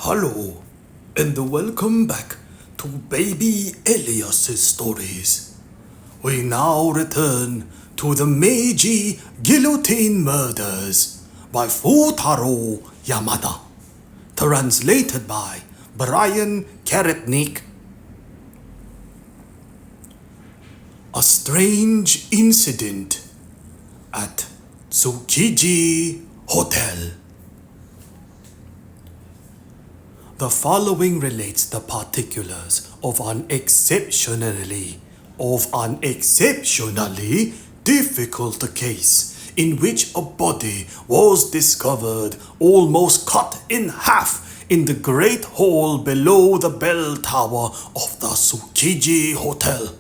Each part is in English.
Hello, and welcome back to Baby Elias's stories. We now return to the Meiji Guillotine murders by Fūtarō Yamada, translated by Bryan Karetnyk. A strange incident at Tsukiji Hotel. The following relates the particulars of an exceptionally difficult case in which a body was discovered almost cut in half in the great hall below the bell tower of the Tsukiji Hotel.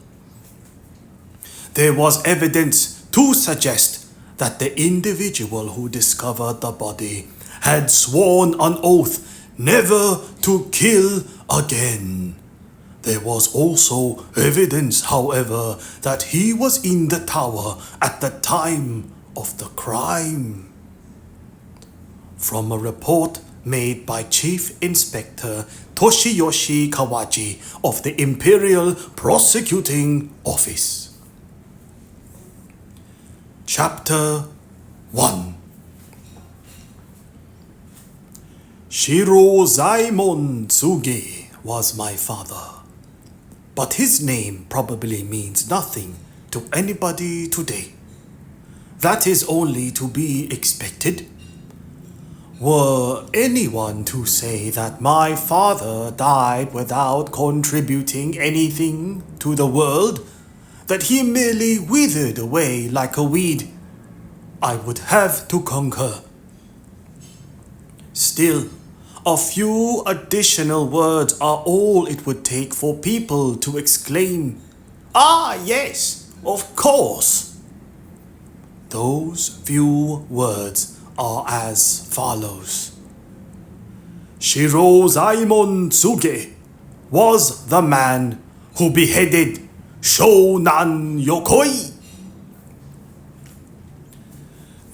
There was evidence to suggest that the individual who discovered the body had sworn an oath never to kill again. There was also evidence, however, that he was in the tower at the time of the crime. From a report made by Chief Inspector Toshiyoshi Kawaji of the Imperial Prosecuting Office. Chapter 1. Jirōmasa Tsugi was my father, but his name probably means nothing to anybody today. That is only to be expected. Were anyone to say that my father died without contributing anything to the world, that he merely withered away like a weed, I would have to concur. Still, a few additional words are all it would take for people to exclaim, "Ah, yes, of course." Those few words are as follows. Jirōmasa Tsugi was the man who beheaded Shonan Yokoi.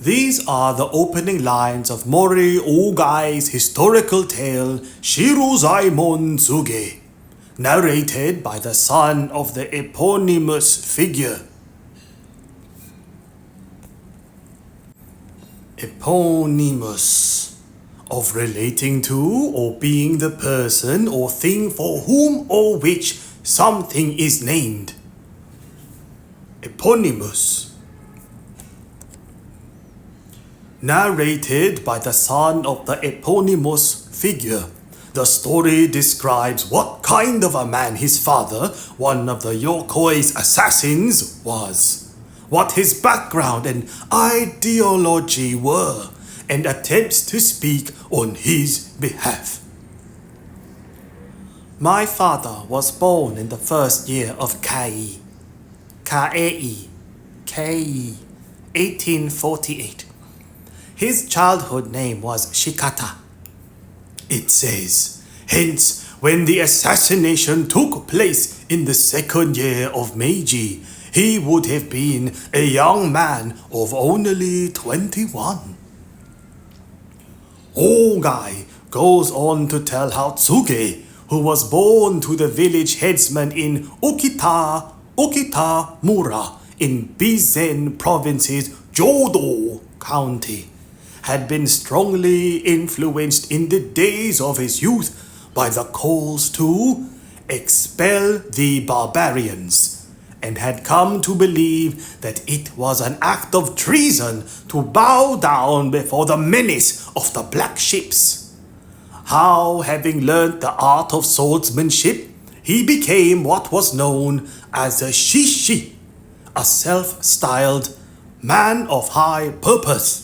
These are the opening lines of Mori Ogai's historical tale Jirōmasa Tsugi, narrated by the son of the eponymous figure. Eponymous, of relating to or being the person or thing for whom or which something is named. Eponymous. Narrated by the son of the eponymous figure, the story describes what kind of a man his father, one of the Yokoi's assassins, was, what his background and ideology were, and attempts to speak on his behalf. My father was born in the first year of Kei, 1848. His childhood name was Shikata. It says, hence, when the assassination took place in the second year of Meiji, he would have been a young man of only 21. Ogai goes on to tell how Tsugi, who was born to the village headsman in Okitamura in Bizen Province's Jodo County, had been strongly influenced in the days of his youth by the calls to expel the barbarians, and had come to believe that it was an act of treason to bow down before the menace of the black ships. How, having learnt the art of swordsmanship, he became what was known as a shishi, a self-styled man of high purpose,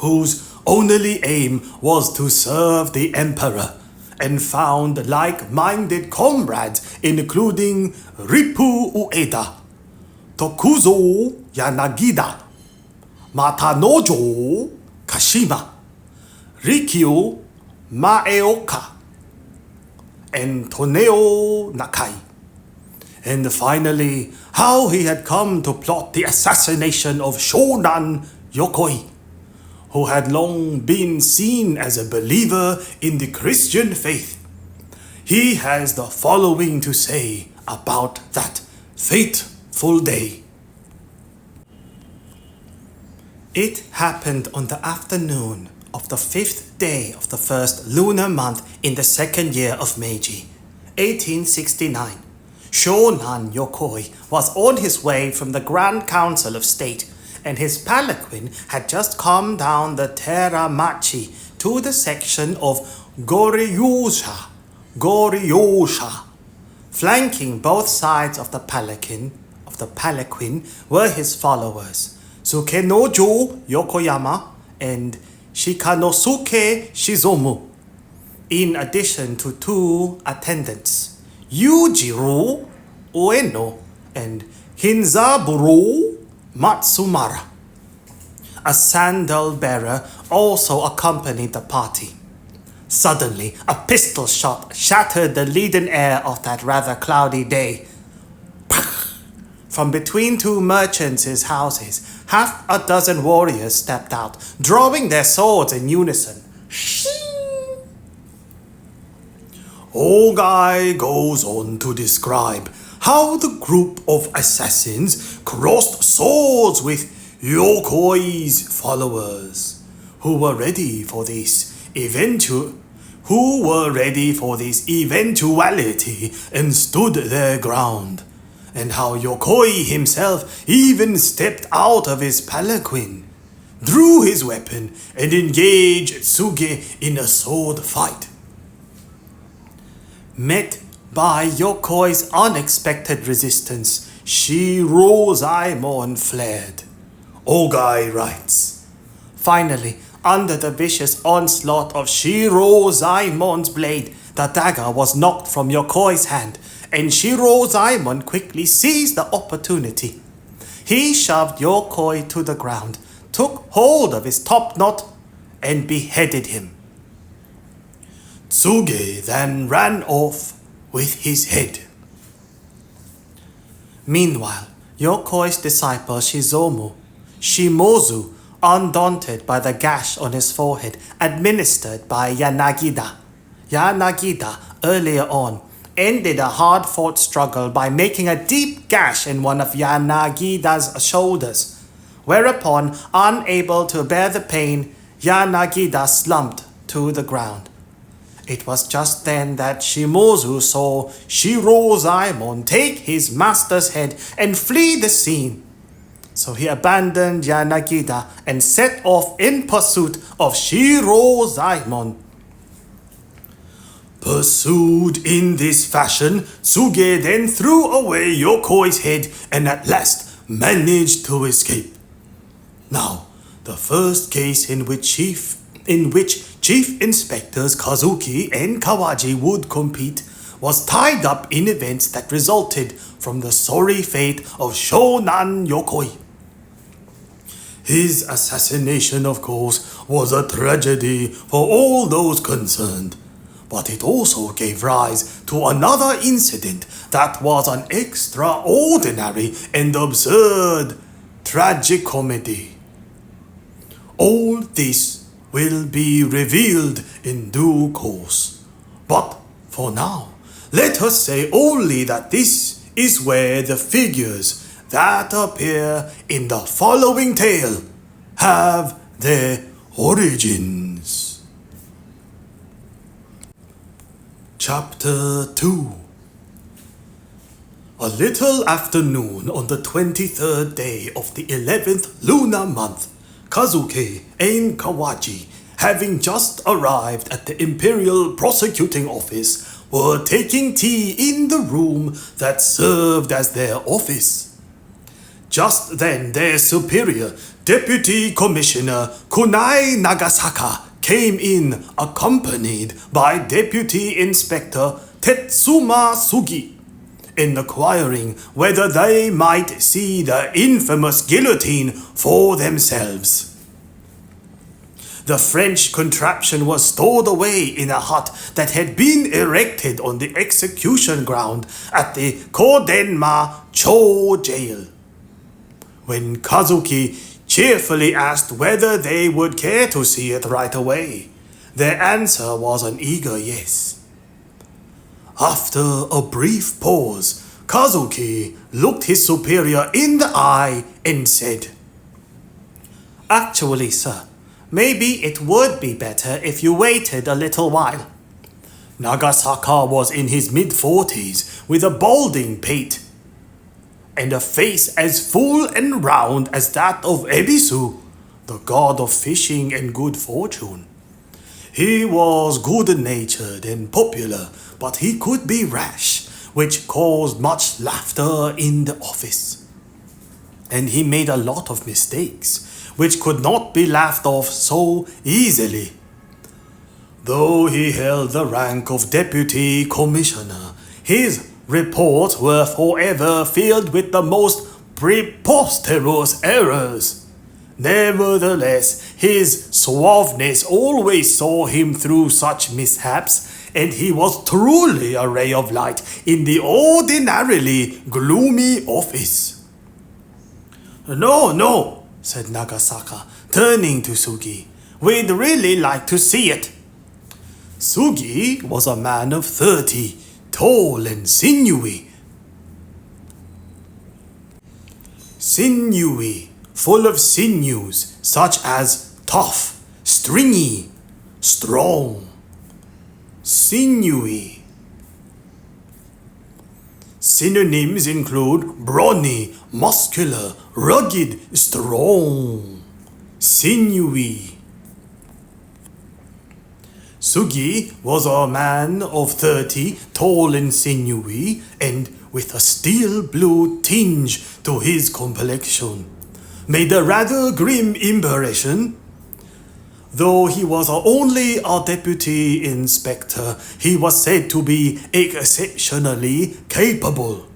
whose only aim was to serve the emperor, and found like-minded comrades including Rippu Ueda, Tokuzo Yanagida, Matanojo Kashima, Rikyo Maeoka, and Toneo Nakai. And finally, how he had come to plot the assassination of Shonan Yokoi, who had long been seen as a believer in the Christian faith. He has the following to say about that fateful day. It happened on the afternoon of the 5th day of the first lunar month in the second year of Meiji, 1869. Shonan Yokoi was on his way from the Grand Council of State, and his palanquin had just come down the Teramachi to the section of Goryosha. Flanking both sides of the palanquin were his followers, Sukenojo Yokoyama and Shikanosuke Shizomu, in addition to 2 attendants, Yujiro Ueno and Hinzaburo Matsumara. A sandal bearer also accompanied the party. Suddenly, a pistol shot shattered the leaden air of that rather cloudy day. From between 2 merchants' houses, half a dozen warriors stepped out, drawing their swords in unison. Ogai goes on to describe how the group of assassins crossed swords with Yokoi's followers, who were ready for this eventuality and stood their ground, and how Yokoi himself even stepped out of his palanquin, drew his weapon, and engaged Tsuge in a sword fight. Met by Yokoi's unexpected resistance, Jirōmasa fled. Ogai writes, finally, under the vicious onslaught of Jirōmasa's blade, the dagger was knocked from Yokoi's hand, and Jirōmasa quickly seized the opportunity. He shoved Yokoi to the ground, took hold of his top knot, and beheaded him. Tsuge then ran off with his head. Meanwhile, Yokoi's disciple Shimozu, undaunted by the gash on his forehead administered by Yanagida, earlier on, ended a hard-fought struggle by making a deep gash in one of Yanagida's shoulders, whereupon, unable to bear the pain, Yanagida slumped to the ground. It was just then that Shimozu saw Jirōmasa take his master's head and flee the scene. So he abandoned Yanagida and set off in pursuit of Jirōmasa. Pursued in this fashion, Tsuge then threw away Yokoi's head and at last managed to escape. Now, the first case in which Chief Inspectors Kazuki and Kawaji would compete was tied up in events that resulted from the sorry fate of Shonan Yokoi. His assassination, of course, was a tragedy for all those concerned, but it also gave rise to another incident that was an extraordinary and absurd tragicomedy. All this will be revealed in due course, but for now, let us say only that this is where the figures that appear in the following tale have their origins. Chapter 2. A little after noon on the 23rd day of the 11th lunar month, Kazuki and Kawaji, having just arrived at the Imperial Prosecuting Office, were taking tea in the room that served as their office. Just then their superior, Deputy Commissioner Kunai Nagasaka, came in accompanied by Deputy Inspector Tetsuma Sugi, inquiring whether they might see the infamous guillotine for themselves. The French contraption was stored away in a hut that had been erected on the execution ground at the Kodenma Cho jail. When Kazuki cheerfully asked whether they would care to see it right away. Their answer was an eager yes. After a brief pause, Kazuki looked his superior in the eye and said, "Actually, sir, maybe it would be better if you waited a little while." Nagasaka was in his mid-40s with a balding pate and a face as full and round as that of Ebisu, the god of fishing and good fortune. He was good-natured and popular, but he could be rash, which caused much laughter in the office. And he made a lot of mistakes, which could not be laughed off so easily. Though he held the rank of deputy commissioner, his reports were forever filled with the most preposterous errors. Nevertheless, his suaveness always saw him through such mishaps, and he was truly a ray of light in the ordinarily gloomy office. No, said Nagasaka, turning to Sugi. "We'd really like to see it." Sugi was a man of 30, tall and sinewy, full of sinews, such as tough, stringy, strong. Sinewy. Synonyms include brawny, muscular, rugged, strong. Sinewy. Sugi was a man of 30, tall and sinewy, and with a steel blue tinge to his complexion, made a rather grim impression. Though he was only a deputy inspector, he was said to be exceptionally capable.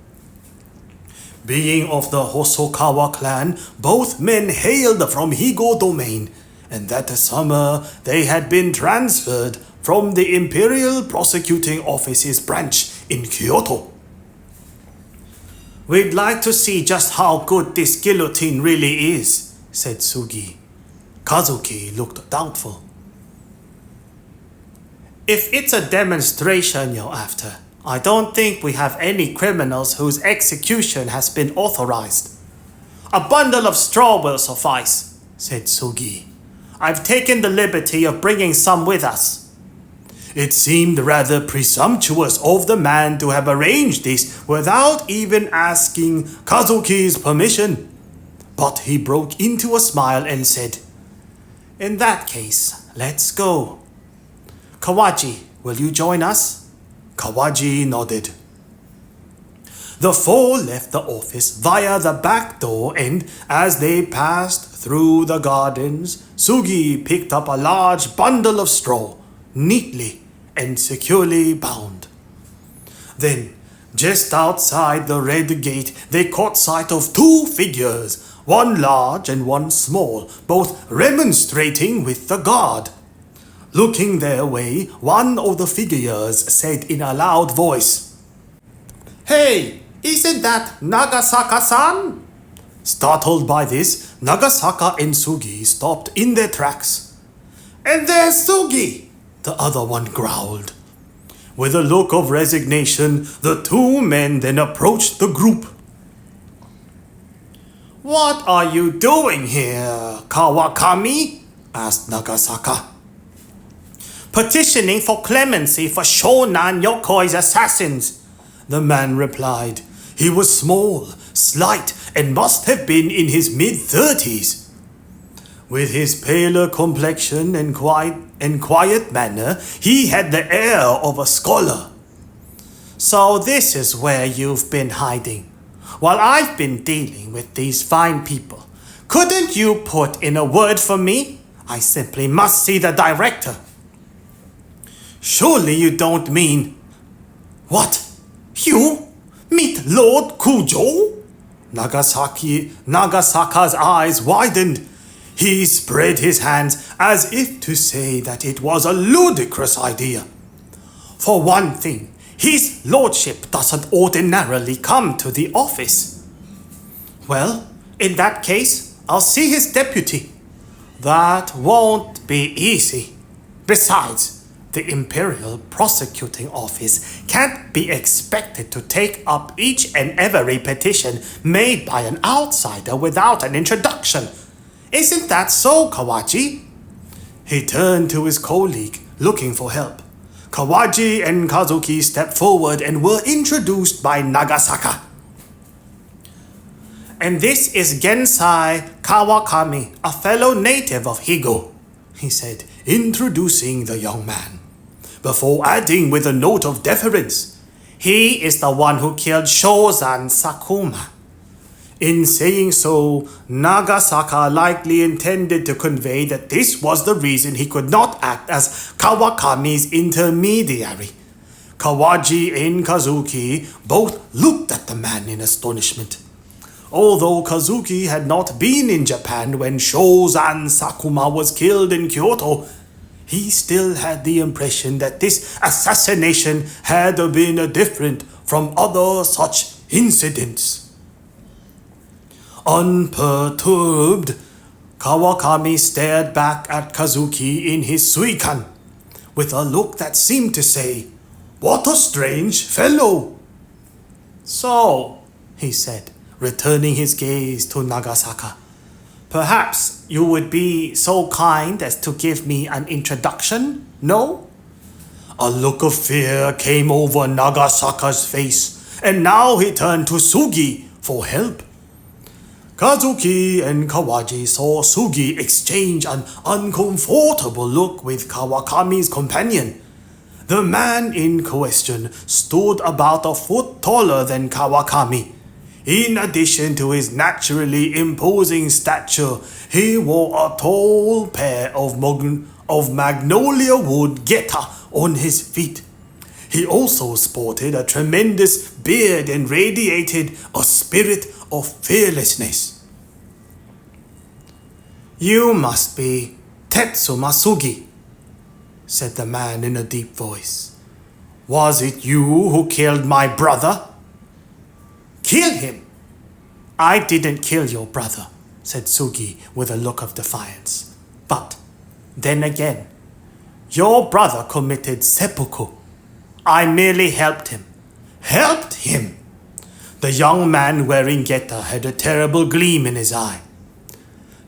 Being of the Hosokawa clan, both men hailed from Higo domain, and that summer they had been transferred from the Imperial Prosecuting Office's branch in Kyoto. "We'd like to see just how good this guillotine really is," said Sugi. Kazuki looked doubtful. "If it's a demonstration you're after, I don't think we have any criminals whose execution has been authorized." "A bundle of straw will suffice," said Sugi. "I've taken the liberty of bringing some with us." It seemed rather presumptuous of the man to have arranged this without even asking Kazuki's permission. But he broke into a smile and said, "In that case, let's go. Kawaji, will you join us?" Kawaji nodded. The four left the office via the back door, and as they passed through the gardens, Sugi picked up a large bundle of straw, neatly and securely bound. Then, just outside the red gate, they caught sight of two figures, one large and one small, both remonstrating with the guard. Looking their way, one of the figures said in a loud voice, "Hey, isn't that Nagasaka-san?" Startled by this, Nagasaka and Sugi stopped in their tracks. "And there's Sugi!" the other one growled. With a look of resignation, the two men then approached the group. "What are you doing here, Kawakami?" asked Nagasaka. "Petitioning for clemency for Shonan Yokoi's assassins," the man replied. He was small, slight, and must have been in his mid-30s. With his paler complexion and quiet manner, he had the air of a scholar. "So this is where you've been hiding. While I've been dealing with these fine people, couldn't you put in a word for me? I simply must see the director." "Surely you don't mean..." "What? You? Meet Lord Kujo?" Nagasaka's eyes widened. He spread his hands as if to say that it was a ludicrous idea. "For one thing, his lordship doesn't ordinarily come to the office." "Well, in that case, I'll see his deputy. That won't be easy. Besides, the Imperial Prosecuting Office can't be expected to take up each and every petition made by an outsider without an introduction. Isn't that so, Kawaji? He turned to his colleague, looking for help. Kawaji and Kazuki stepped forward and were introduced by Nagasaka. And this is Gensai Kawakami, a fellow native of Higo, he said, introducing the young man. Before adding with a note of deference, he is the one who killed Shozan Sakuma. In saying so, Nagasaka likely intended to convey that this was the reason he could not act as Kawakami's intermediary. Kawaji and Kazuki both looked at the man in astonishment. Although Kazuki had not been in Japan when Shozan Sakuma was killed in Kyoto, he still had the impression that this assassination had been different from other such incidents. Unperturbed, Kawakami stared back at Kazuki in his suikan, with a look that seemed to say, "What a strange fellow!" "So," he said, returning his gaze to Nagasaka, "perhaps you would be so kind as to give me an introduction, no?" A look of fear came over Nagasaka's face, and now he turned to Sugi for help. Kazuki and Kawaji saw Sugi exchange an uncomfortable look with Kawakami's companion. The man in question stood about a foot taller than Kawakami. In addition to his naturally imposing stature, he wore a tall pair of magnolia wood geta on his feet. He also sported a tremendous beard and radiated a spirit of fearlessness. "You must be Tetsuma Sugi," said the man in a deep voice. "Was it you who killed my brother?" "Kill him? I didn't kill your brother," said Sugi with a look of defiance. "But, then again, your brother committed seppuku. I merely helped him." "Helped him?" The young man wearing geta had a terrible gleam in his eye.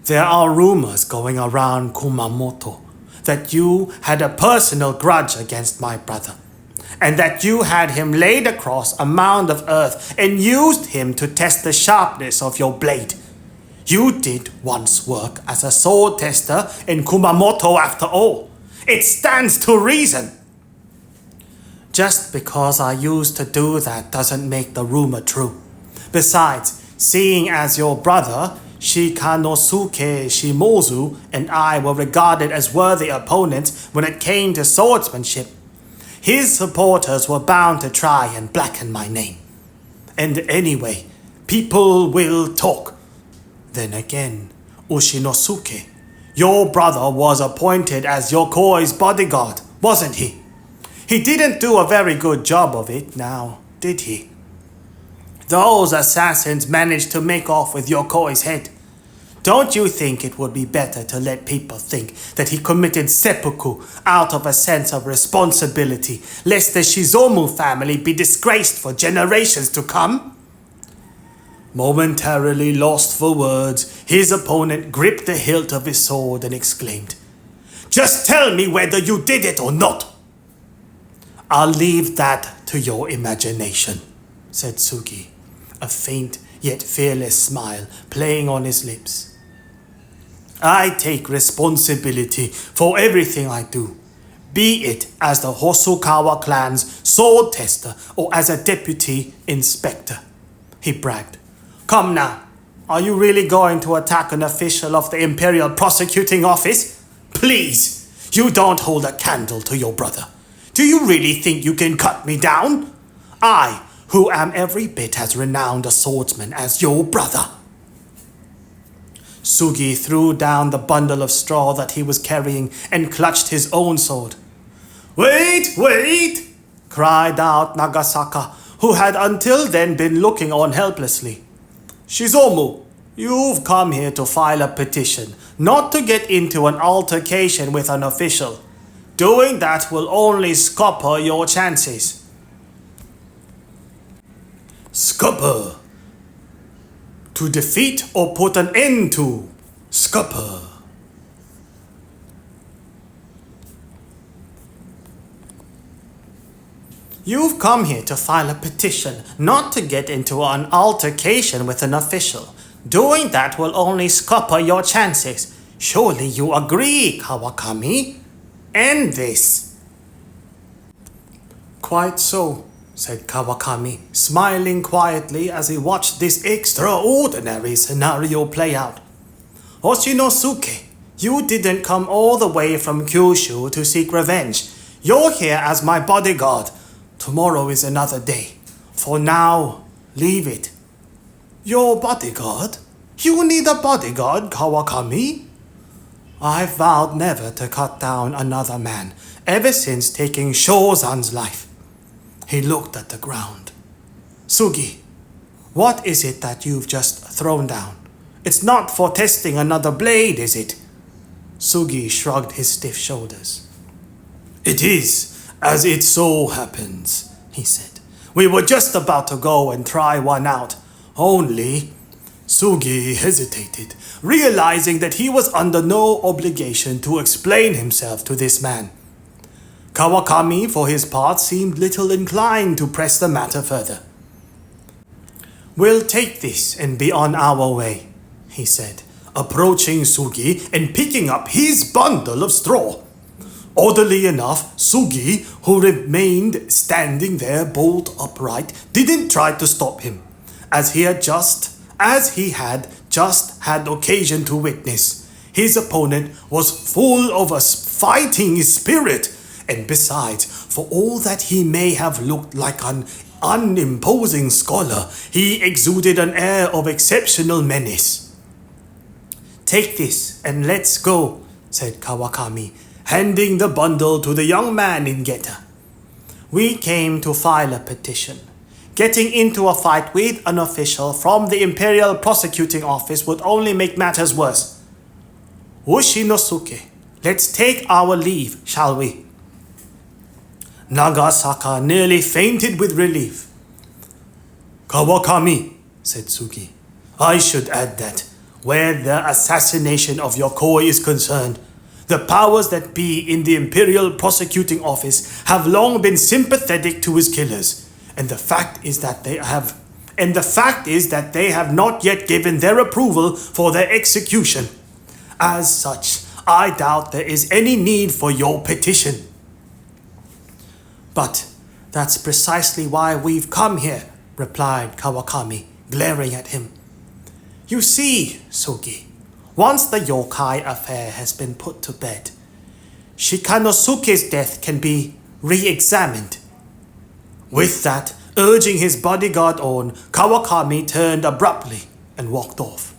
"There are rumors going around Kumamoto that you had a personal grudge against my brother, and that you had him laid across a mound of earth and used him to test the sharpness of your blade. You did once work as a sword tester in Kumamoto after all. It stands to reason." "Just because I used to do that doesn't make the rumor true. Besides, seeing as your brother, Shikanosuke Shimozu, and I were regarded as worthy opponents when it came to swordsmanship, his supporters were bound to try and blacken my name. And anyway, people will talk. Then again, Ushinosuke, your brother was appointed as Yokoi's bodyguard, wasn't he? He didn't do a very good job of it now, did he? Those assassins managed to make off with Yokoi's head. Don't you think it would be better to let people think that he committed seppuku out of a sense of responsibility, lest the Shizomu family be disgraced for generations to come?" Momentarily lost for words, his opponent gripped the hilt of his sword and exclaimed, "Just tell me whether you did it or not." "I'll leave that to your imagination," said Sugi, a faint yet fearless smile playing on his lips. "I take responsibility for everything I do, be it as the Hosokawa clan's sword tester or as a deputy inspector," he bragged. "Come now, are you really going to attack an official of the Imperial Prosecuting Office? Please, you don't hold a candle to your brother. Do you really think you can cut me down? I, who am every bit as renowned a swordsman as your brother." Sugi threw down the bundle of straw that he was carrying and clutched his own sword. "Wait, wait!" cried out Nagasaka, who had until then been looking on helplessly. "Shizomu, You've come here to file a petition, not to get into an altercation with an official. Doing that will only scupper your chances. Scupper. To defeat or put an end to. Scupper. You've come here to file a petition, not to get into an altercation with an official. Doing that will only scupper your chances. Surely you agree, Kawakami? End this. Quite so, said Kawakami, smiling quietly as he watched this extraordinary scenario play out. Oshinosuke, you didn't come all the way from Kyushu to seek revenge. You're here as my bodyguard. Tomorrow is another day. For now, leave it. Your bodyguard? You need a bodyguard, Kawakami? I vowed never to cut down another man, ever since taking Shozan's life. He looked at the ground. Sugi, what is it that you've just thrown down? It's not for testing another blade, is it? Sugi shrugged his stiff shoulders. It is, as it so happens, he said. We were just about to go and try one out. Only... Sugi hesitated, realizing that he was under no obligation to explain himself to this man. Kawakami, for his part, seemed little inclined to press the matter further. We'll take this and be on our way, he said, approaching Sugi and picking up his bundle of straw. Oddly enough, Sugi, who remained standing there bolt upright, didn't try to stop him, as he had just had occasion to witness. His opponent was full of a fighting spirit, and besides, for all that he may have looked like an unimposing scholar, he exuded an air of exceptional menace. Take this and let's go, said Kawakami, handing the bundle to the young man in Geta. We came to file a petition. Getting into a fight with an official from the Imperial Prosecuting Office would only make matters worse. Oshinosuke, let's take our leave, shall we? Nagasaka nearly fainted with relief. Kawakami, said Sugi, I should add that, where the assassination of your koi is concerned, the powers that be in the Imperial Prosecuting Office have long been sympathetic to his killers. And the fact is that they have not yet given their approval for their execution. As such, I doubt there is any need for your petition. But that's precisely why we've come here, replied Kawakami, glaring at him. You see, Sugi, once the yokai affair has been put to bed, Shikanosuke's death can be re-examined. With that, urging his bodyguard on, Kawakami turned abruptly and walked off.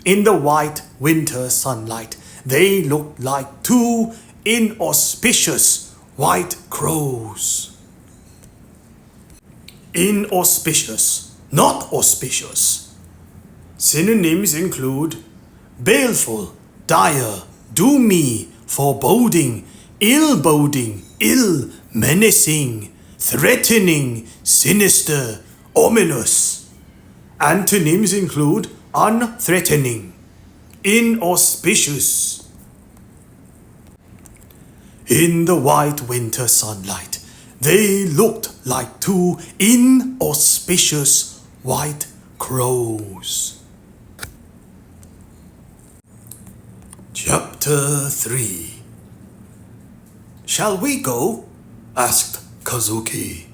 In the white winter sunlight, they looked like two inauspicious white crows. Inauspicious, not auspicious. Synonyms include baleful, dire, doomy, foreboding, ill-boding, ill, menacing, threatening, sinister, ominous. Antonyms include unthreatening, inauspicious. In the white winter sunlight, they looked like two inauspicious white crows. Chapter 3. Shall we go? Asked Kazuki.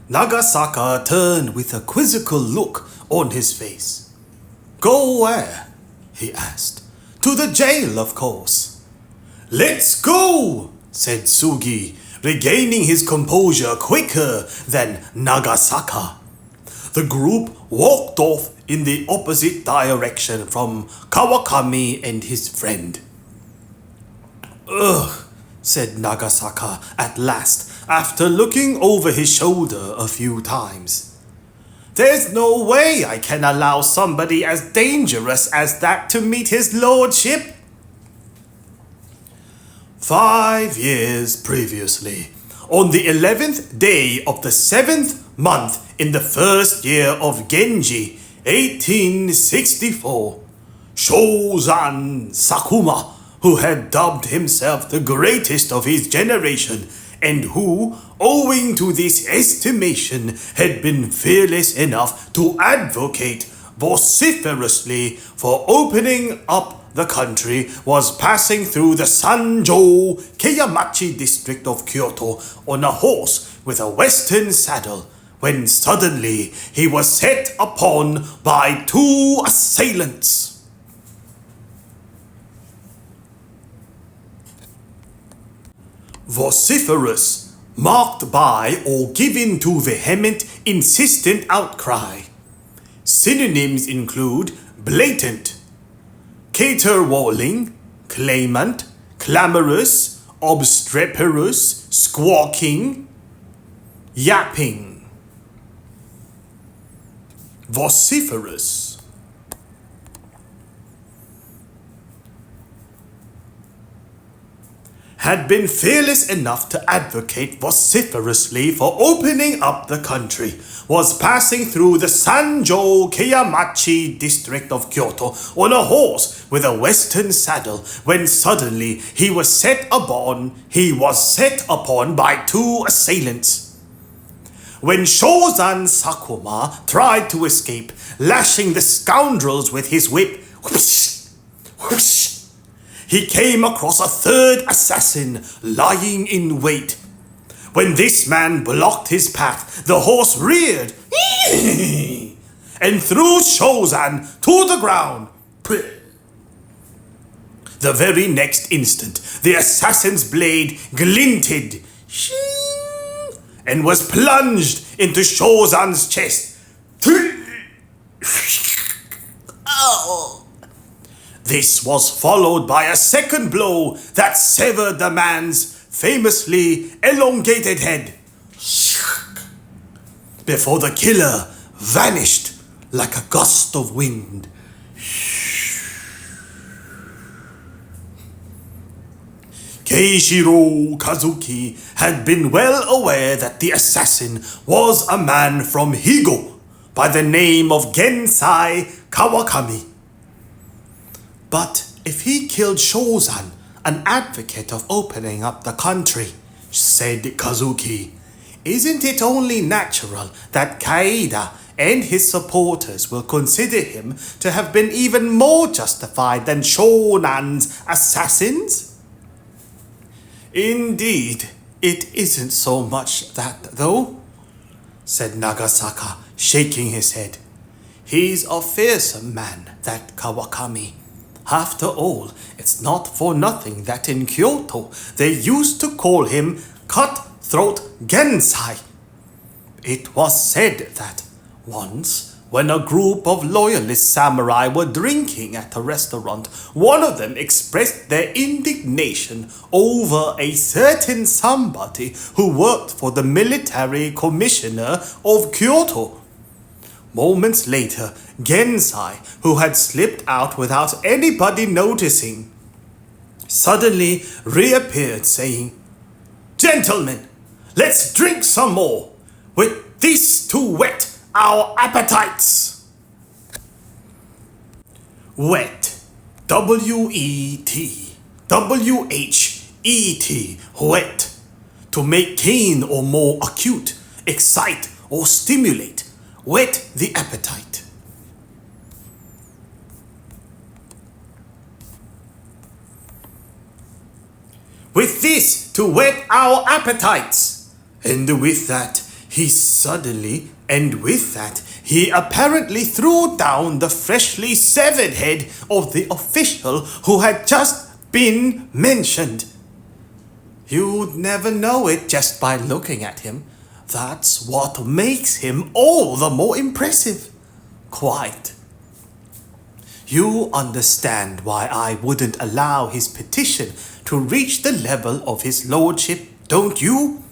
Nagasaka turned with a quizzical look on his face. Go where? He asked. To the jail, of course. Let's go, said Sugi, regaining his composure quicker than Nagasaka. The group walked off in the opposite direction from Kawakami and his friend. Ugh, said Nagasaka at last, after looking over his shoulder a few times. There's no way I can allow somebody as dangerous as that to meet his lordship. 5 years previously, on the 11th day of the 7th month in the first year of Genji, 1864, Shōzan Sakuma, who had dubbed himself the greatest of his generation, and who, owing to this estimation, had been fearless enough to advocate vociferously for opening up the country, was passing through the Sanjō Keiyamachi district of Kyoto on a horse with a western saddle, when suddenly he was set upon by 2 assailants. Vociferous, marked by or given to vehement, insistent outcry. Synonyms include blatant, caterwauling, clamant, clamorous, obstreperous, squawking, yapping. Vociferous. Had been fearless enough to advocate vociferously for opening up the country, was passing through the Sanjō Keiyamachi district of Kyoto on a horse with a western saddle, when suddenly he was set upon by 2 assailants. When Shōzan Sakuma tried to escape, lashing the scoundrels with his whip, whoosh, whoosh, he came across a 3rd assassin lying in wait. When this man blocked his path, the horse reared and threw Shōzan to the ground. The very next instant, the assassin's blade glinted and was plunged into Shōzan's chest. This was followed by a second blow that severed the man's famously elongated head, before the killer vanished like a gust of wind. Keishiro Kazuki had been well aware that the assassin was a man from Higo by the name of Gensai Kawakami. But if he killed Shōzan, an advocate of opening up the country, said Kazuki, isn't it only natural that Kaida and his supporters will consider him to have been even more justified than Shōnan's assassins? Indeed, it isn't so much that, though, said Nagasaka, shaking his head. He's a fearsome man, that Kawakami. After all, it's not for nothing that in Kyoto they used to call him Cutthroat Gensai. It was said that once, when a group of loyalist samurai were drinking at a restaurant, one of them expressed their indignation over a certain somebody who worked for the military commissioner of Kyoto. Moments later, Gensai, who had slipped out without anybody noticing, suddenly reappeared saying, "Gentlemen, let's drink some more, with this to whet our appetites." Whet. W-E-T. W-H-E-T. Whet. To make keen or more acute, excite or stimulate. Whet the appetite. With this to whet our appetites. And with that, he apparently threw down the freshly severed head of the official who had just been mentioned. You'd never know it just by looking at him. That's what makes him all the more impressive. Quite. You understand why I wouldn't allow his petition to reach the level of his lordship, don't you?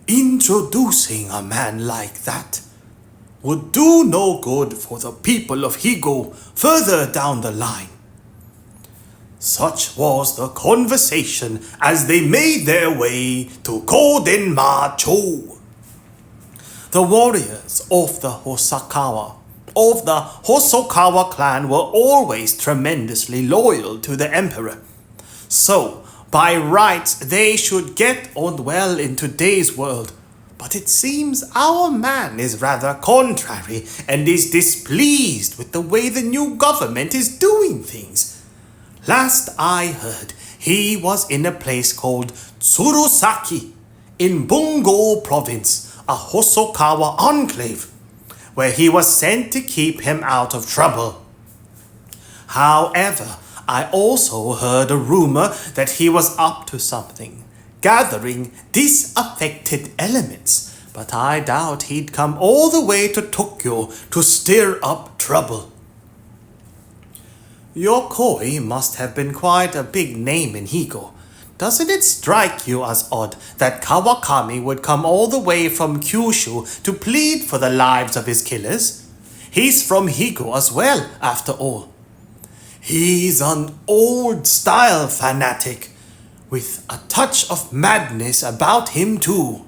Introducing a man like that would do no good for the people of Higo further down the line. Such was the conversation as they made their way to Kodenma-cho. The warriors of the Hosokawa clan were always tremendously loyal to the emperor. So, by rights, they should get on well in today's world. But it seems our man is rather contrary and is displeased with the way the new government is doing things. Last I heard, he was in a place called Tsurusaki in Bungo province, a Hosokawa enclave, where he was sent to keep him out of trouble. However, I also heard a rumor that he was up to something, gathering disaffected elements, but I doubt he'd come all the way to Tokyo to stir up trouble. Yokoi must have been quite a big name in Higo. Doesn't it strike you as odd that Kawakami would come all the way from Kyushu to plead for the lives of his killers? He's from Higo as well, after all. He's an old-style fanatic, with a touch of madness about him too.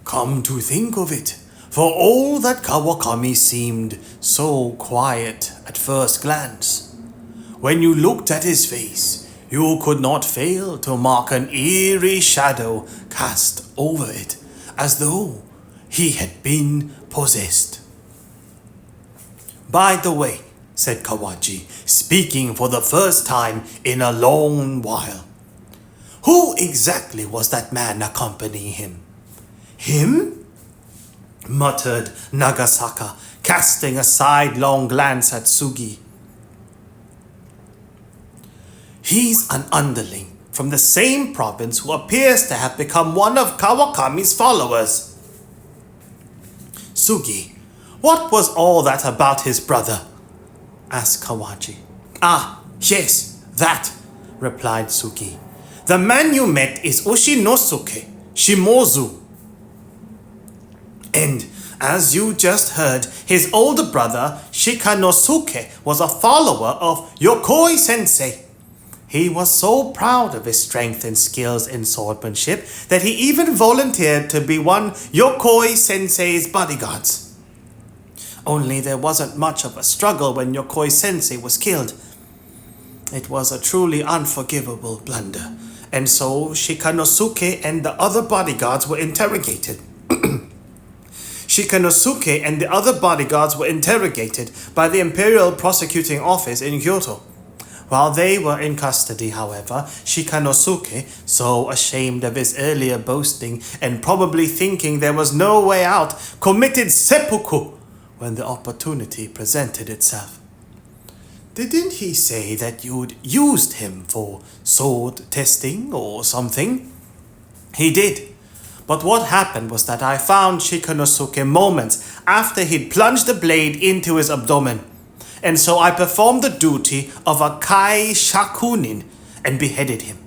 Come to think of it, for all that Kawakami seemed so quiet at first glance, when you looked at his face, you could not fail to mark an eerie shadow cast over it, as though he had been possessed. By the way, said Kawaji, speaking for the first time in a long while, who exactly was that man accompanying him? Him? Muttered Nagasaka, casting a sidelong glance at Sugi. He's an underling from the same province who appears to have become one of Kawakami's followers. Sugi, what was all that about his brother? Asked Kawaji. Ah, yes, that, replied Sugi. The man you met is Ushinosuke Shimozu. And, as you just heard, his older brother, Shikanosuke, was a follower of Yokoi sensei. He was so proud of his strength and skills in swordsmanship that he even volunteered to be one Yokoi sensei's bodyguards. Only there wasn't much of a struggle when Yokoi sensei was killed. It was a truly unforgivable blunder, and so Shikanosuke and the other bodyguards were interrogated. Shikanosuke and the other bodyguards were interrogated by the Imperial Prosecuting Office in Kyoto. While they were in custody, however, Shikanosuke, so ashamed of his earlier boasting and probably thinking there was no way out, committed seppuku when the opportunity presented itself. Didn't he say that you'd used him for sword testing or something? He did. But what happened was that I found Shikanosuke moments after he'd plunged the blade into his abdomen, and so I performed the duty of a Kai Shakunin and beheaded him.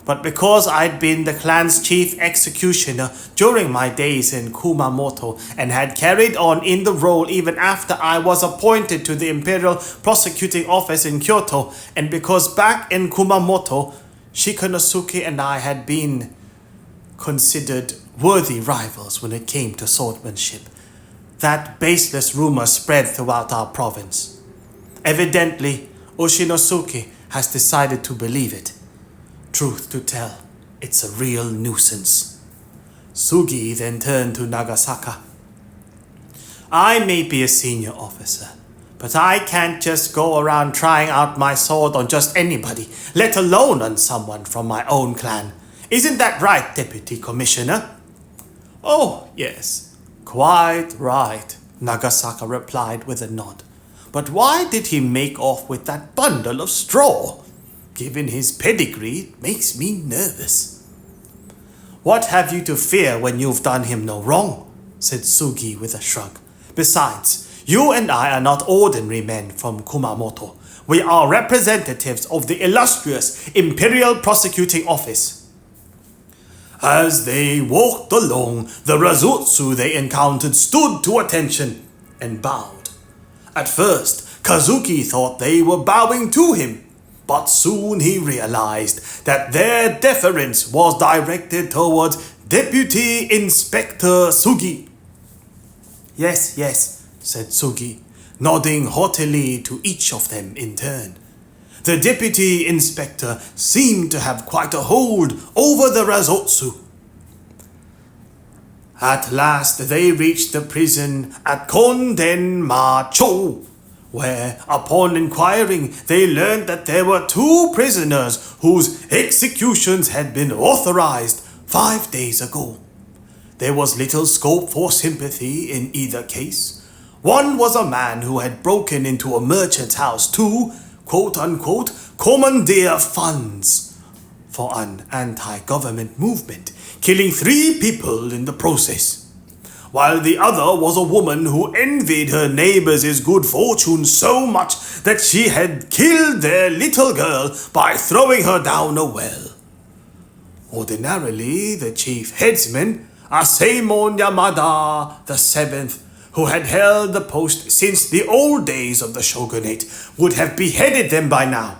But because I'd been the clan's chief executioner during my days in Kumamoto and had carried on in the role even after I was appointed to the Imperial Prosecuting Office in Kyoto, and because back in Kumamoto, Shikanosuke and I had been considered worthy rivals when it came to swordsmanship, that baseless rumor spread throughout our province. Evidently, Ushinosuke has decided to believe it. Truth to tell, it's a real nuisance. Sugi then turned to Nagasaka. I may be a senior officer, but I can't just go around trying out my sword on just anybody, let alone on someone from my own clan. Isn't that right, Deputy Commissioner? Oh, yes, quite right, Nagasaka replied with a nod. But why did he make off with that bundle of straw? Given his pedigree, it makes me nervous. What have you to fear when you've done him no wrong? Said Sugi with a shrug. Besides, you and I are not ordinary men from Kumamoto. We are representatives of the illustrious Imperial Prosecuting Office. As they walked along, the Razotsu they encountered stood to attention and bowed. At first, Kazuki thought they were bowing to him, but soon he realized that their deference was directed towards Deputy Inspector Sugi. Yes, yes, said Sugi, nodding haughtily to each of them in turn. The Deputy Inspector seemed to have quite a hold over the Razotsu. At last they reached the prison at Konden-ma-cho, where, upon inquiring, they learned that there were 2 prisoners whose executions had been authorized 5 days ago. There was little scope for sympathy in either case. One was a man who had broken into a merchant's house to, quote-unquote, commandeer funds for an anti-government movement, killing 3 people in the process, while the other was a woman who envied her neighbors' good fortune so much that she had killed their little girl by throwing her down a well. Ordinarily, the chief headsman, Fūtarō Yamada the 7th, who had held the post since the old days of the shogunate, would have beheaded them by now.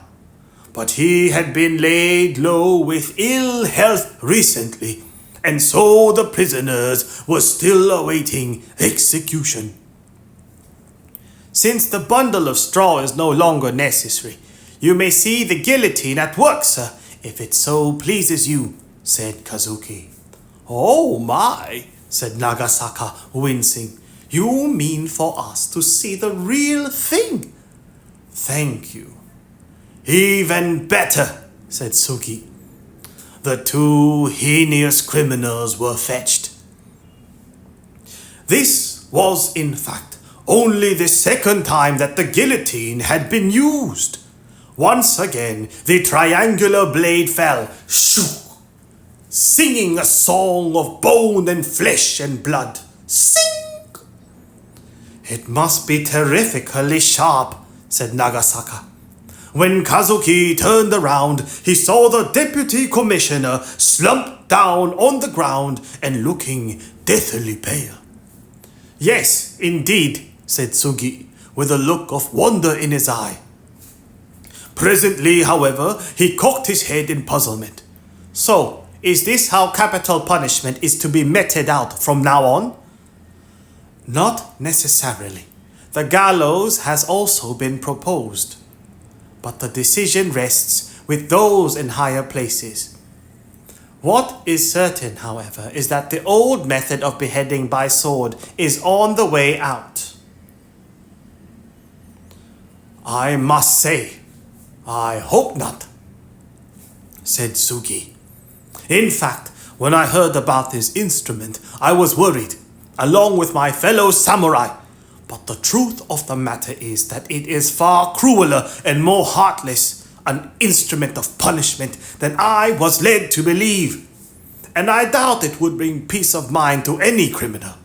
But he had been laid low with ill health recently, and so the prisoners were still awaiting execution. Since the bundle of straw is no longer necessary, you may see the guillotine at work, sir, if it so pleases you, said Kazuki. Oh my, said Nagasaka, wincing. You mean for us to see the real thing? Thank you. Even better, said Sugi. The 2 heinous criminals were fetched. This was, in fact, only the 2nd time that the guillotine had been used. Once again, the triangular blade fell, shoo, singing a song of bone and flesh and blood. Sing! It must be terrifically sharp, said Nagasaka. When Kazuki turned around, he saw the deputy commissioner slumped down on the ground and looking deathly pale. Yes, indeed, said Sugi, with a look of wonder in his eye. Presently, however, he cocked his head in puzzlement. So, is this how capital punishment is to be meted out from now on? Not necessarily. The gallows has also been proposed, but the decision rests with those in higher places. What is certain, however, is that the old method of beheading by sword is on the way out. I must say, I hope not, said Sugi. In fact, when I heard about this instrument, I was worried, along with my fellow samurai. But the truth of the matter is that it is far crueler and more heartless an instrument of punishment than I was led to believe. And I doubt it would bring peace of mind to any criminal.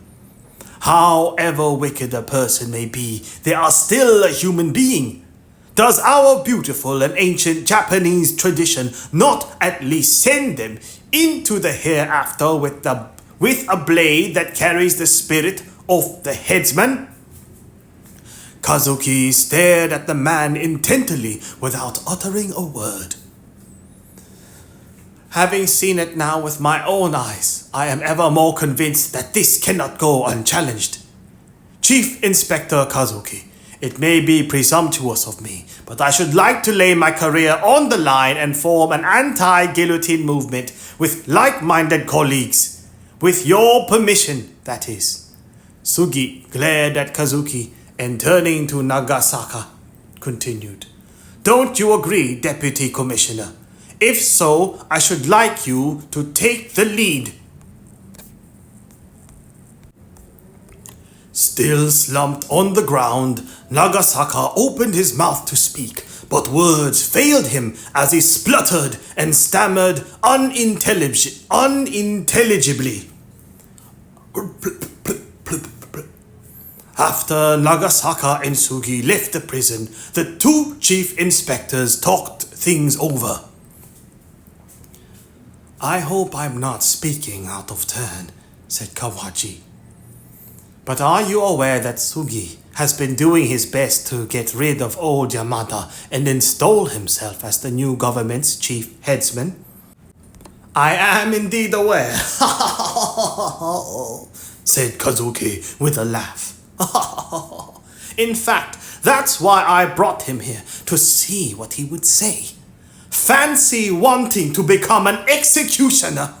However wicked a person may be, they are still a human being. Does our beautiful and ancient Japanese tradition not at least send them into the hereafter with a blade that carries the spirit of the headsman? Kazuki stared at the man intently without uttering a word. Having seen it now with my own eyes, I am ever more convinced that this cannot go unchallenged. Chief Inspector Kazuki, it may be presumptuous of me, but I should like to lay my career on the line and form an anti-guillotine movement with like-minded colleagues. With your permission, that is. Sugi glared at Kazuki and turning to Nagasaka, continued. Don't you agree, Deputy Commissioner? If so, I should like you to take the lead. Still slumped on the ground, Nagasaka opened his mouth to speak, but words failed him as he spluttered and stammered unintelligibly. After Nagasaka and Sugi left the prison, the 2 chief inspectors talked things over. I hope I'm not speaking out of turn, said Kawaji. But are you aware that Sugi has been doing his best to get rid of old Yamada and install himself as the new government's chief headsman? I am indeed aware, said Kazuki with a laugh. In fact, that's why I brought him here, to see what he would say. Fancy wanting to become an executioner!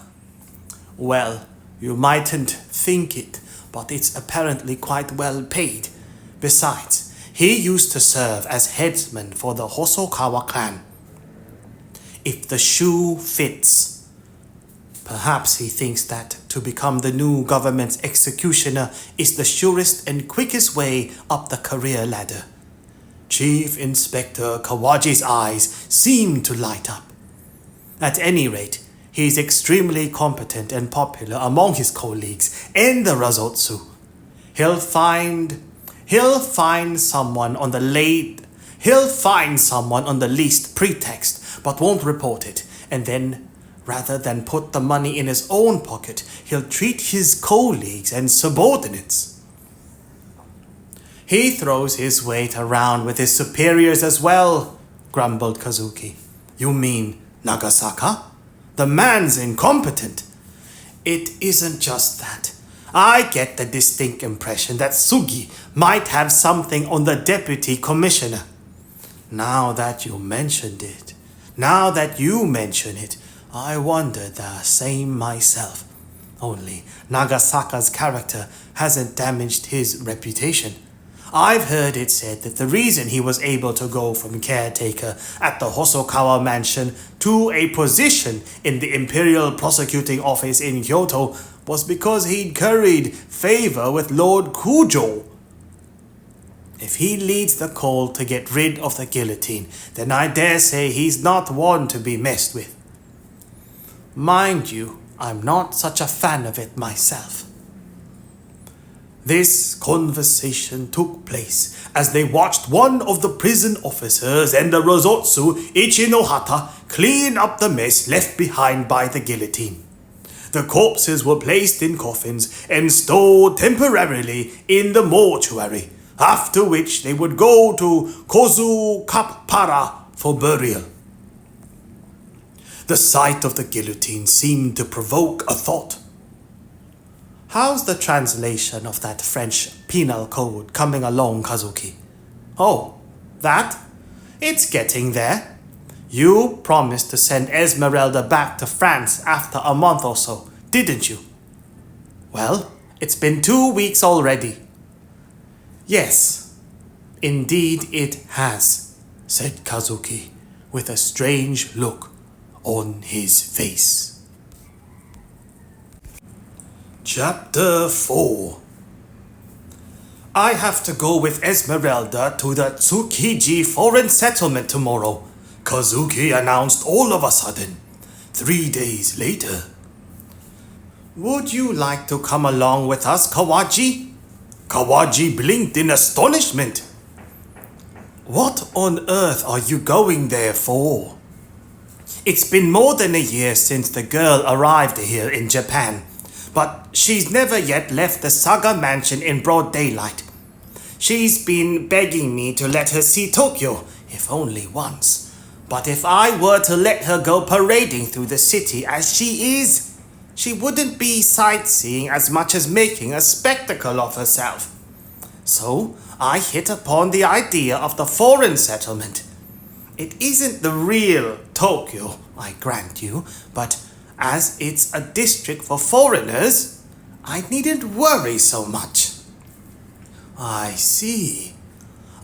Well, you mightn't think it, but it's apparently quite well paid. Besides, he used to serve as headsman for the Hosokawa clan. If the shoe fits, perhaps he thinks that to become the new government's executioner is the surest and quickest way up the career ladder. Chief Inspector Kawaji's eyes seemed to light up. At any rate, he is extremely competent and popular among his colleagues and the Razotsu. He'll find someone on the least pretext, but won't report it, and then, rather than put the money in his own pocket, he'll treat his colleagues and subordinates. He throws his weight around with his superiors as well, grumbled Kazuki. You mean Nagasaka? The man's incompetent. It isn't just that. I get the distinct impression that Sugi might have something on the deputy commissioner. Now that you mention it, I wondered the same myself. Only Nagasaka's character hasn't damaged his reputation. I've heard it said that the reason he was able to go from caretaker at the Hosokawa mansion to a position in the Imperial Prosecuting Office in Kyoto was because he'd curried favor with Lord Kujo. If he leads the call to get rid of the guillotine, then I dare say he's not one to be messed with. Mind you, I'm not such a fan of it myself. This conversation took place as they watched one of the prison officers and the Rozotsu Ichinohata clean up the mess left behind by the guillotine. The corpses were placed in coffins and stored temporarily in the mortuary, after which they would go to Kozu Kappara for burial. The sight of the guillotine seemed to provoke a thought. How's the translation of that French penal code coming along, Kazuki? Oh, that? It's getting there. You promised to send Esmeralda back to France after a month or so, didn't you? Well, it's been 2 weeks already. Yes, indeed it has, said Kazuki, with a strange look on his face. Chapter 4. I have to go with Esmeralda to the Tsukiji foreign settlement tomorrow, Kazuki announced all of a sudden, 3 days later. Would you like to come along with us, Kawaji? Kawaji blinked in astonishment. What on earth are you going there for? It's been more than a year since the girl arrived here in Japan, but she's never yet left the Saga mansion in broad daylight. She's been begging me to let her see Tokyo, if only once. But if I were to let her go parading through the city as she is, she wouldn't be sightseeing as much as making a spectacle of herself. So I hit upon the idea of the foreign settlement. It isn't the real Tokyo, I grant you, but as it's a district for foreigners, I needn't worry so much. I see.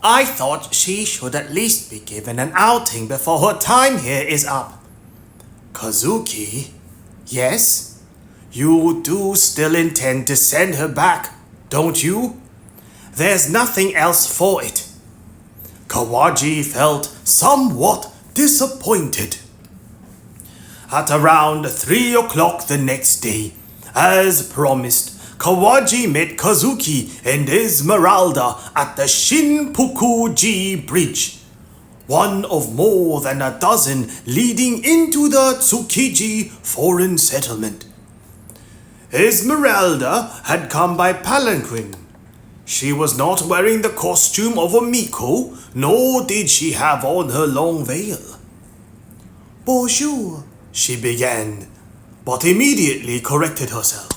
I thought she should at least be given an outing before her time here is up. Kazuki, yes? You do still intend to send her back, don't you? There's nothing else for it. Kawaji felt somewhat disappointed. At around 3 o'clock the next day, as promised, Kawaji met Kazuki and Esmeralda at the Shinpuku-ji Bridge. one of more than a dozen leading into the Tsukiji foreign settlement. Esmeralda had come by palanquin. She was not wearing the costume of a Miko, nor did she have on her long veil. "Bonjour," she began, but immediately corrected herself.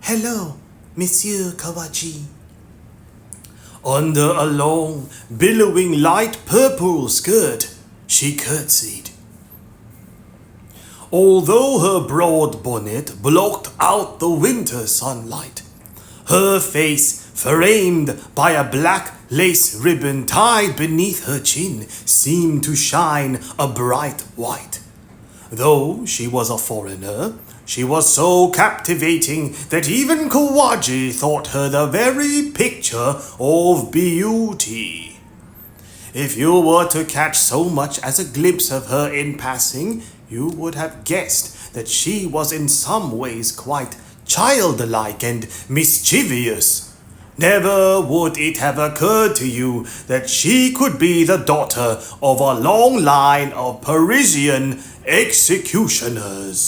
"Hello, Monsieur Kawaji." Under a long, billowing light purple skirt, she curtsied. Although her broad bonnet blocked out the winter sunlight, her face, framed by a black lace ribbon tied beneath her chin, seemed to shine a bright white. Though she was a foreigner, she was so captivating that even Kawaji thought her the very picture of beauty. If you were to catch so much as a glimpse of her in passing, you would have guessed that she was in some ways quite childlike and mischievous. Never would it have occurred to you that she could be the daughter of a long line of Parisian executioners.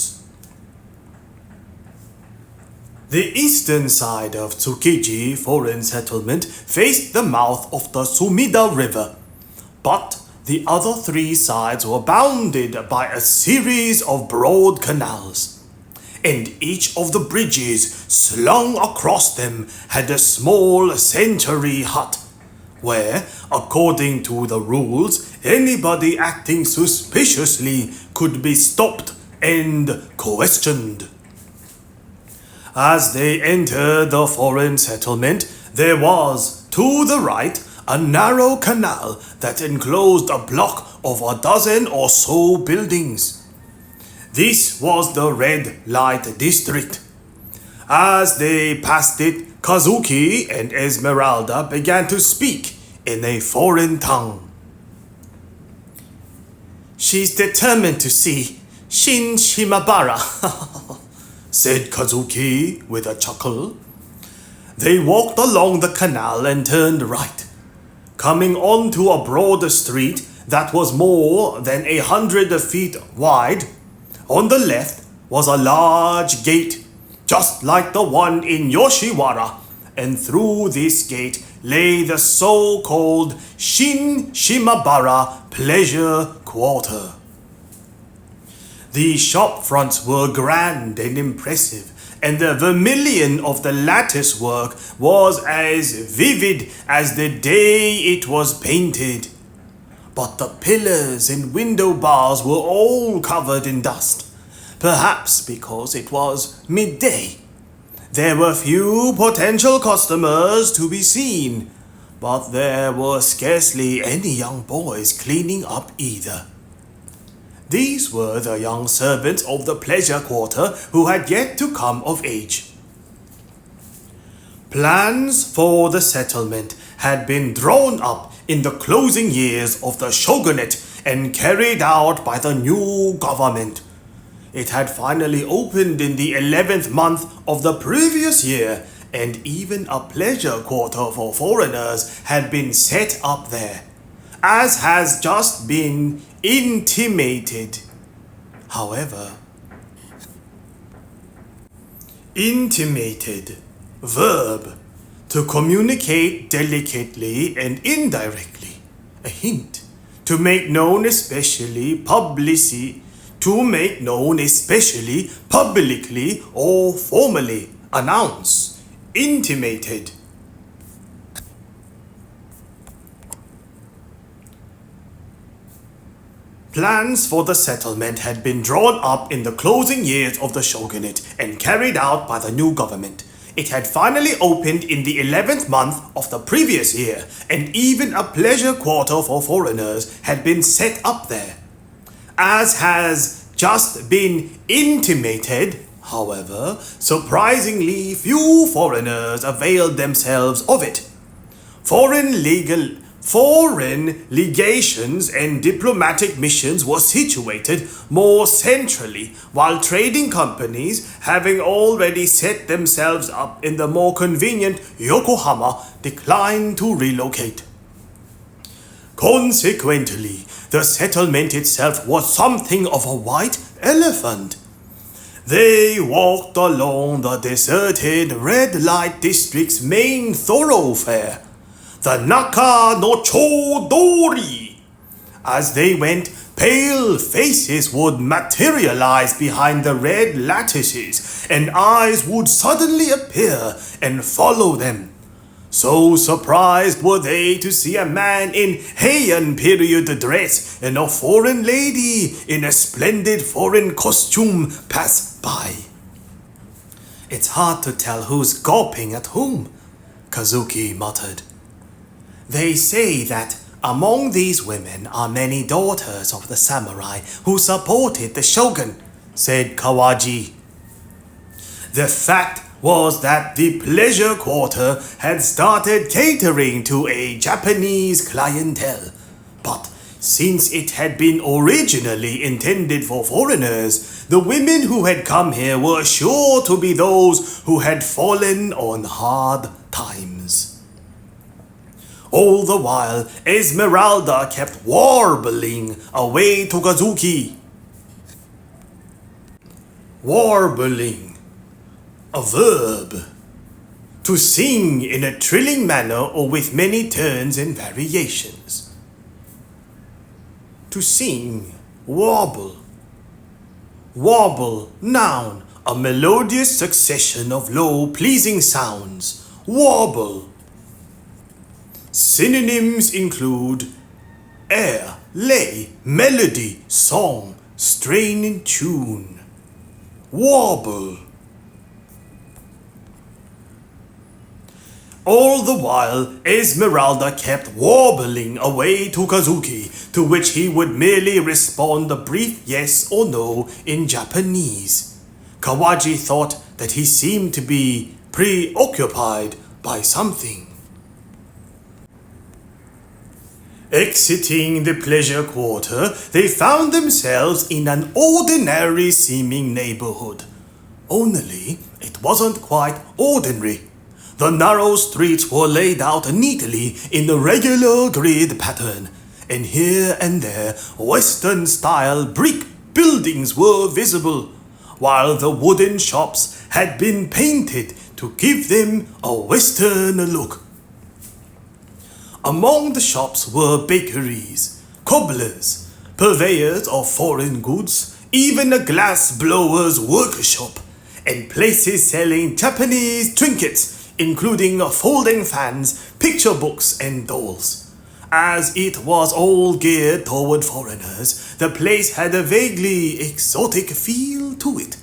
The eastern side of Tsukiji foreign settlement faced the mouth of the Sumida River, but the other three sides were bounded by a series of broad canals, and each of the bridges slung across them had a small sentry hut, where, according to the rules, anybody acting suspiciously could be stopped and questioned. As they entered the foreign settlement, there was, to the right, a narrow canal that enclosed a block of a dozen or so buildings. This was the red light district. As they passed it, Kazuki and Esmeralda began to speak in a foreign tongue. "She's determined to see Shin Shimabara," said Kazuki with a chuckle. They walked along the canal and turned right, coming onto a broad street that was more than 100 feet wide. On the left was a large gate, just like the one in Yoshiwara, and through this gate lay the so-called Shin Shimabara Pleasure Quarter. The shop fronts were grand and impressive, and the vermilion of the lattice work was as vivid as the day it was painted. But the pillars and window bars were all covered in dust, perhaps because it was midday. There were few potential customers to be seen, but there were scarcely any young boys cleaning up either. These were the young servants of the pleasure quarter who had yet to come of age. Plans for the settlement had been drawn up in the closing years of the shogunate and carried out by the new government. It had finally opened in the 11th month of the previous year, and even a pleasure quarter for foreigners had been set up there, as has just been intimated. However, intimated, verb, to communicate delicately and indirectly, a hint, to make known especially publicly or formally, announce, intimated. Plans for the settlement had been drawn up in the closing years of the shogunate and carried out by the new government. It had finally opened in the 11th month of the previous year, and even a pleasure quarter for foreigners had been set up there. As has just been intimated, however, surprisingly few foreigners availed themselves of it. Foreign legations and diplomatic missions were situated more centrally, while trading companies, having already set themselves up in the more convenient Yokohama, declined to relocate. Consequently, the settlement itself was something of a white elephant. They walked along the deserted red light district's main thoroughfare, the Naka no Chodori. As they went, pale faces would materialize behind the red lattices, and eyes would suddenly appear and follow them. So surprised were they to see a man in Heian period dress and a foreign lady in a splendid foreign costume pass by. It's hard to tell who's gawping at whom, Kazuki muttered. They say that among these women are many daughters of the samurai who supported the shogun, said Kawaji. The fact was that the pleasure quarter had started catering to a Japanese clientele, but since it had been originally intended for foreigners, the women who had come here were sure to be those who had fallen on hard times. All the while, Esmeralda kept warbling away to Kazuki. Warbling. A verb. To sing in a trilling manner or with many turns and variations. To sing. Warble. Warble, noun. A melodious succession of low, pleasing sounds. Warble. Synonyms include air, lay, melody, song, strain and tune. Warble. All the while, Esmeralda kept warbling away to Kazuki, to which he would merely respond a brief yes or no in Japanese. Kawaji thought that he seemed to be preoccupied by something. Exiting the pleasure quarter, they found themselves in an ordinary-seeming neighborhood. Only it wasn't quite ordinary. The narrow streets were laid out neatly in the regular grid pattern, and here and there Western-style brick buildings were visible, while the wooden shops had been painted to give them a Western look. Among the shops were bakeries, cobblers, purveyors of foreign goods, even a glass blower's workshop, and places selling Japanese trinkets, including folding fans, picture books, and dolls. As it was all geared toward foreigners, the place had a vaguely exotic feel to it.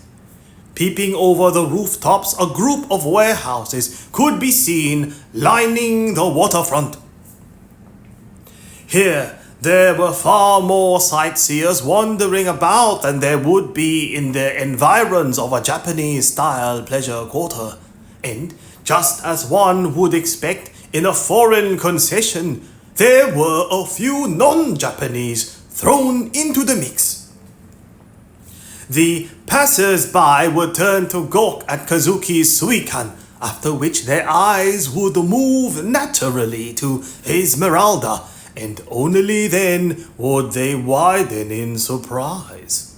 Peeping over the rooftops, a group of warehouses could be seen lining the waterfront. Here, there were far more sightseers wandering about than there would be in the environs of a Japanese-style pleasure quarter, and just as one would expect in a foreign concession, there were a few non-Japanese thrown into the mix. The passers-by would turn to gawk at Kazuki's suikan, after which their eyes would move naturally to Esmeralda, and only then would they widen in surprise.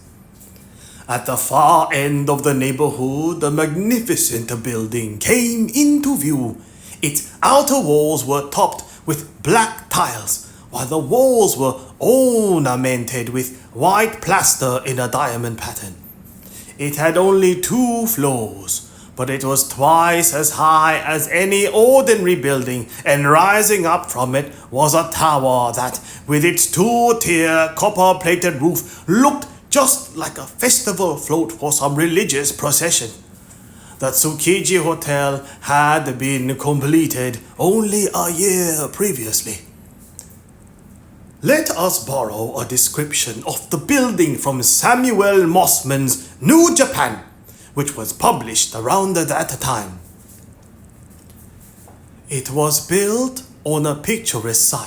At the far end of the neighborhood, a magnificent building came into view. Its outer walls were topped with black tiles, while the walls were ornamented with white plaster in a diamond pattern. It had only 2 floors, but it was twice as high as any ordinary building, and rising up from it was a tower that, with its 2-tier copper-plated roof, looked just like a festival float for some religious procession. The Tsukiji Hotel had been completed only a year previously. Let us borrow a description of the building from Samuel Mossman's New Japan, which was published around that time. It was built on a picturesque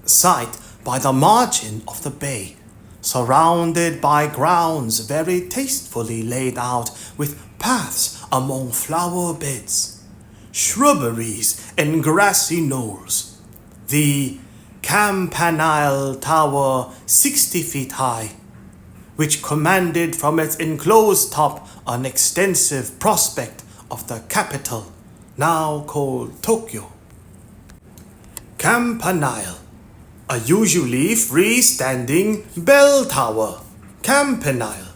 site. By the margin of the bay, surrounded by grounds very tastefully laid out with paths among flower beds. shrubberies, and grassy knolls. The campanile tower 60 feet high, which commanded from its enclosed top an extensive prospect of the capital, now called Tokyo. Campanile, a usually free-standing bell tower, campanile.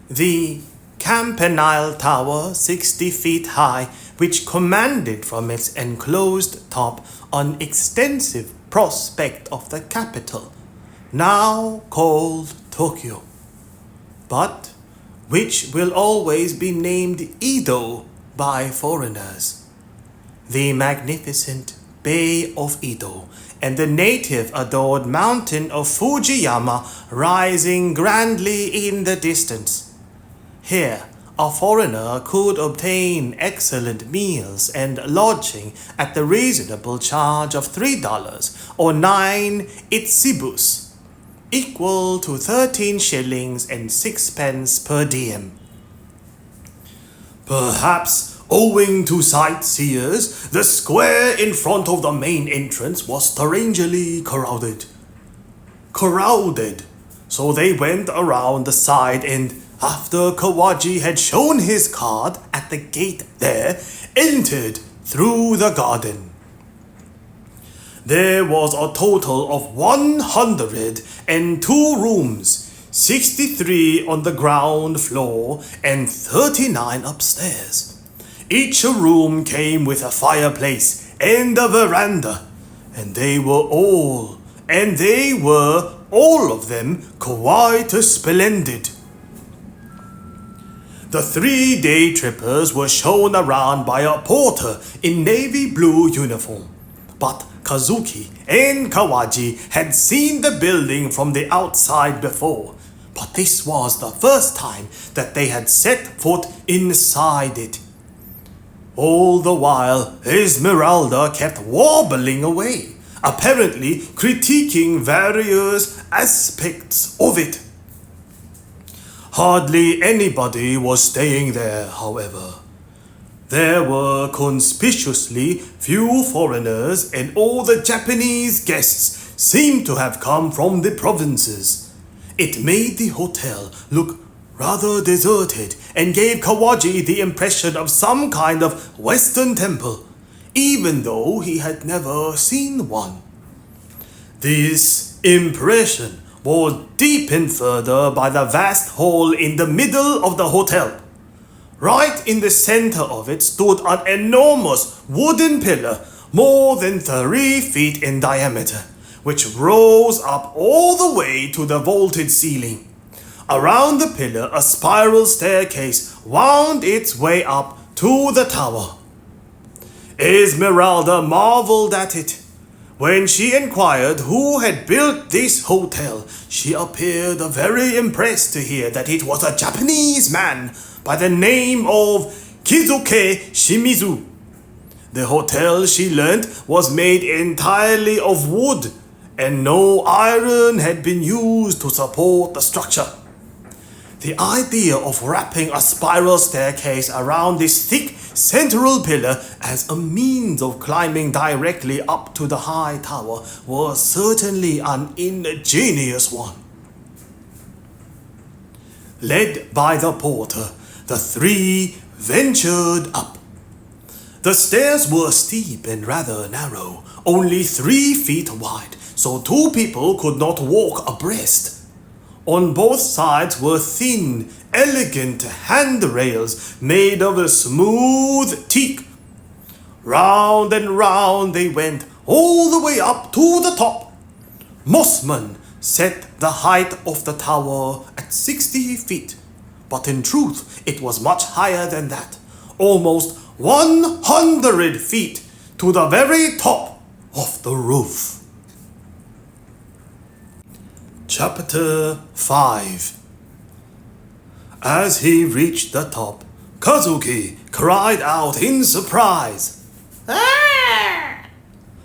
The campanile tower 60 feet high, which commanded from its enclosed top an extensive prospect of the capital, now called Tokyo, but which will always be named Edo by foreigners. The magnificent Bay of Edo and the native adored mountain of Fujiyama rising grandly in the distance. Here, a foreigner could obtain excellent meals and lodging at the reasonable charge of $3 or 9 itsibus, equal to 13 shillings and 6 pence per diem. Perhaps owing to sightseers, the square in front of the main entrance was strangely crowded. So they went around the side and, after Kawaji had shown his card at the gate there, entered through the garden. There was a total of 102 rooms, 63 on the ground floor and 39 upstairs. Each room came with a fireplace and a veranda, and they were all of them quite splendid. The 3 day trippers were shown around by a porter in navy blue uniform, but Kazuki and Kawaji had seen the building from the outside before, but this was the first time that they had set foot inside it. All the while, Esmeralda kept wobbling away, apparently critiquing various aspects of it. Hardly anybody was staying there, however. There were conspicuously few foreigners, and all the Japanese guests seemed to have come from the provinces. It made the hotel look rather deserted and gave Kawaji the impression of some kind of Western temple, even though he had never seen one. This impression was deepened further by the vast hall in the middle of the hotel. Right in the center of it stood an enormous wooden pillar more than 3 feet in diameter, which rose up all the way to the vaulted ceiling. Around the pillar, a spiral staircase wound its way up to the tower. Esmeralda marveled at it. When she inquired who had built this hotel, she appeared very impressed to hear that it was a Japanese man by the name of Kizuke Shimizu. The hotel, she learnt, was made entirely of wood, and no iron had been used to support the structure. The idea of wrapping a spiral staircase around this thick central pillar as a means of climbing directly up to the high tower was certainly an ingenious one. Led by the porter, the 3 ventured up. The stairs were steep and rather narrow, only 3 feet wide, so 2 people could not walk abreast. On both sides were thin, elegant handrails made of a smooth teak. Round and round they went, all the way up to the top. Mossman set the height of the tower at 60 feet, but in truth it was much higher than that, almost 100 feet to the very top of the roof. Chapter 5. As he reached the top, Kazuki cried out in surprise. "Ah!"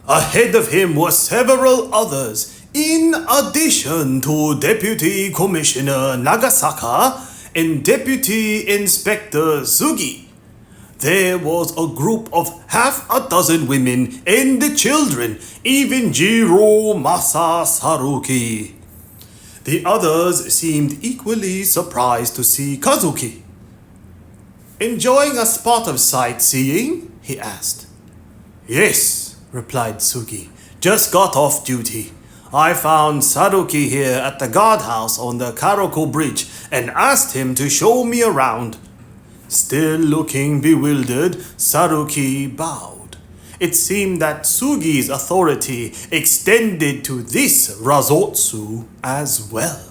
Ahead of him were several others, in addition to Deputy Commissioner Nagasaka and Deputy Inspector Sugi. there was a group of half a dozen women and the children, even Jirōmasa Saruki. The others seemed equally surprised to see Kazuki. "Enjoying a spot of sightseeing?" he asked. "Yes," replied Tsuki. "Just got off duty. I found Saruki here at the guardhouse on the Heikurō bridge and asked him to show me around." Still looking bewildered, Saruki bowed. It seemed that Tsugi's authority extended to this Razotsu as well.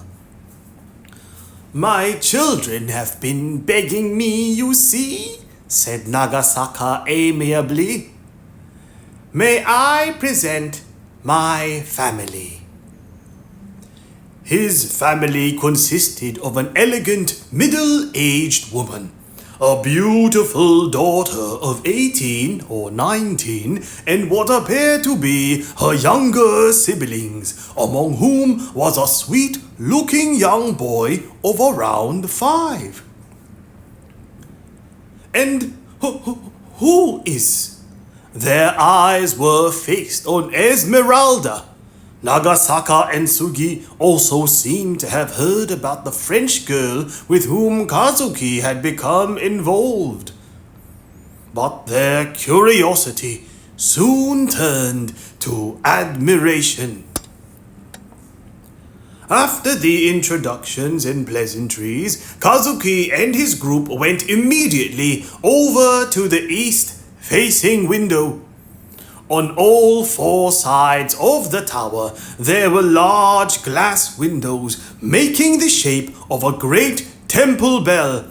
"My children have been begging me, you see," said Nagasaka amiably. "May I present my family?" His family consisted of an elegant, middle-aged woman, a beautiful daughter of 18 or 19, and what appeared to be her younger siblings, among whom was a sweet-looking young boy of around 5. "And who is?" Their eyes were fixed on Esmeralda. Nagasaka and Tsugi also seemed to have heard about the French girl with whom Kazuki had become involved. But their curiosity soon turned to admiration. After the introductions and pleasantries, Kazuki and his group went immediately over to the east-facing window. On all 4 sides of the tower, there were large glass windows making the shape of a great temple bell,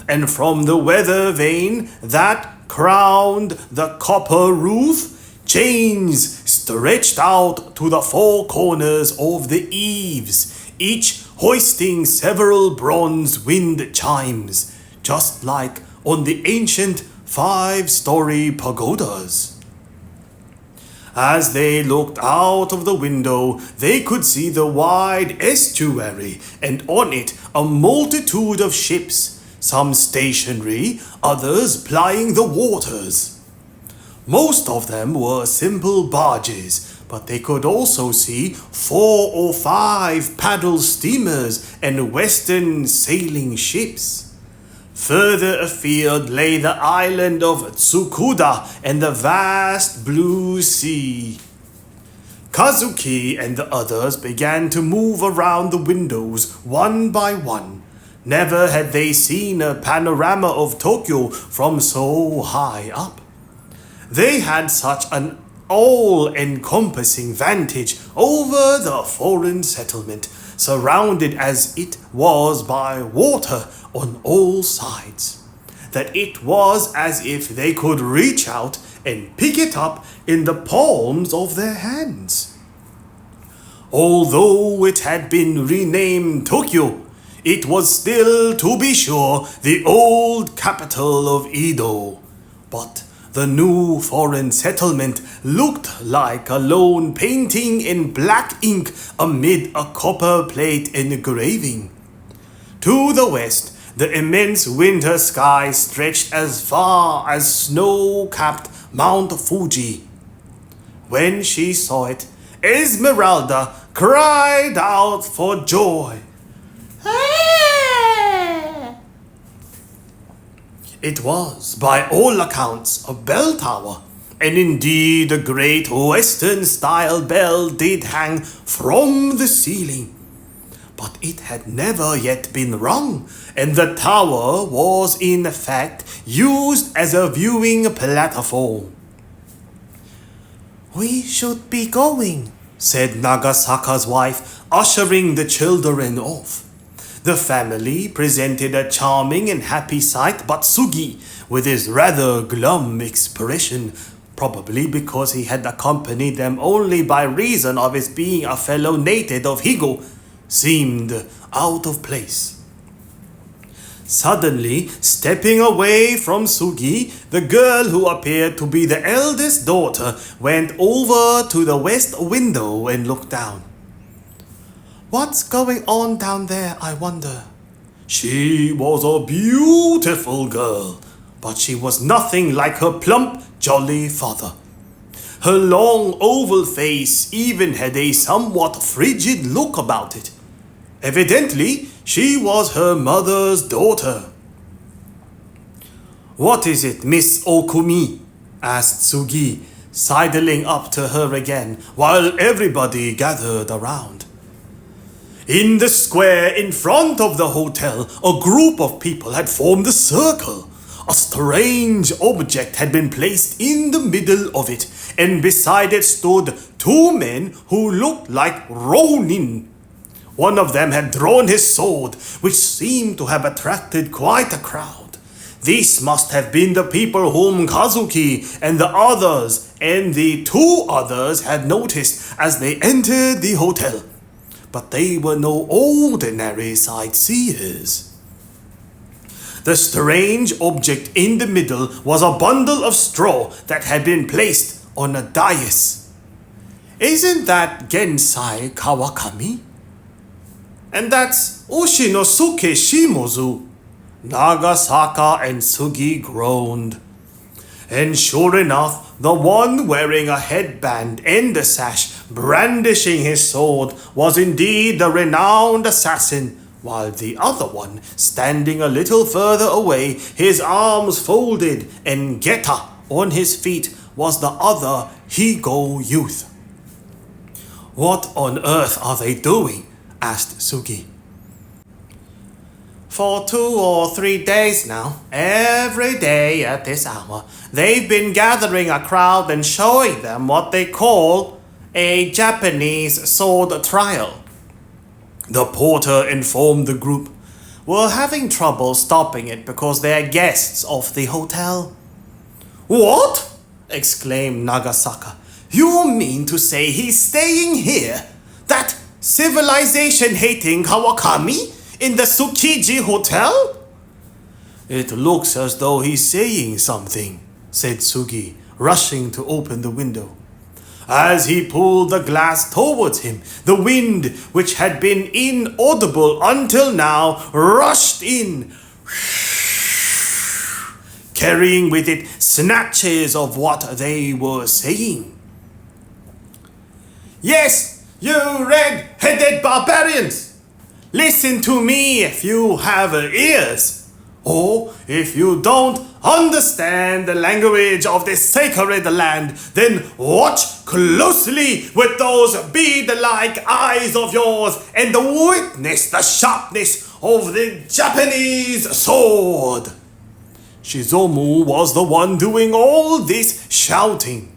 and from the weather vane that crowned the copper roof, chains stretched out to the 4 corners of the eaves, each hoisting several bronze wind chimes, just like on the ancient 5-story pagodas. As they looked out of the window, they could see the wide estuary, and on it a multitude of ships, some stationary, others plying the waters. Most of them were simple barges, but they could also see 4 or 5 paddle steamers and western sailing ships. Further afield lay the island of Tsukuda and the vast blue sea. Kazuki and the others began to move around the windows one by one. Never had they seen a panorama of Tokyo from so high up. They had such an all-encompassing vantage over the foreign settlement, surrounded as it was by water on all sides, that it was as if they could reach out and pick it up in the palms of their hands. Although it had been renamed Tokyo, it was still, to be sure, the old capital of Edo. But the new foreign settlement looked like a lone painting in black ink amid a copper plate engraving. To the west, the immense winter sky stretched as far as snow-capped Mount Fuji. When she saw it, Esmeralda cried out for joy. It was, by all accounts, a bell tower, and indeed a great Western-style bell did hang from the ceiling. But it had never yet been rung, and the tower was in fact used as a viewing platform. "We should be going," said Nagasaka's wife, ushering the children off. The family presented a charming and happy sight, but Tsugi, with his rather glum expression, probably because he had accompanied them only by reason of his being a fellow native of Higo, seemed out of place. Suddenly, stepping away from Tsugi, the girl who appeared to be the eldest daughter went over to the west window and looked down. "What's going on down there, I wonder?" She was a beautiful girl, but she was nothing like her plump, jolly father. Her long, oval face even had a somewhat frigid look about it. Evidently, she was her mother's daughter. "What is it, Miss Okumi?" asked Tsugi, sidling up to her again, while everybody gathered around. In the square in front of the hotel, a group of people had formed a circle. A strange object had been placed in the middle of it, and beside it stood two men who looked like ronin. One of them had drawn his sword, which seemed to have attracted quite a crowd. These must have been the people whom Kazuki and the two others had noticed as they entered the hotel. But they were no ordinary sightseers. The strange object in the middle was a bundle of straw that had been placed on a dais. "Isn't that Gensai Kawakami? And that's Oshinosuke Shimozu." Nagasaka and Tsugi groaned. And sure enough, the one wearing a headband and a sash, brandishing his sword, was indeed the renowned assassin, while the other one, standing a little further away, his arms folded and geta on his feet, was the other Higo youth. "What on earth are they doing?" asked Tsugi. "For 2 or 3 days now, every day at this hour, they've been gathering a crowd and showing them what they call a Japanese sword trial," the porter informed the group. "We're having trouble stopping it because they're guests of the hotel." "What?" exclaimed Nagasaka. "You mean to say he's staying here? That civilization-hating Kawakami? In the Tsukiji hotel?" "It looks as though he's saying something," said Tsugi, rushing to open the window. As he pulled the glass towards him, the wind, which had been inaudible until now, rushed in, carrying with it snatches of what they were saying. "Yes, you red-headed barbarians! Listen to me if you have ears, or if you don't understand the language of this sacred land, then watch closely with those bead-like eyes of yours and witness the sharpness of the Japanese sword." Shizomu was the one doing all this shouting.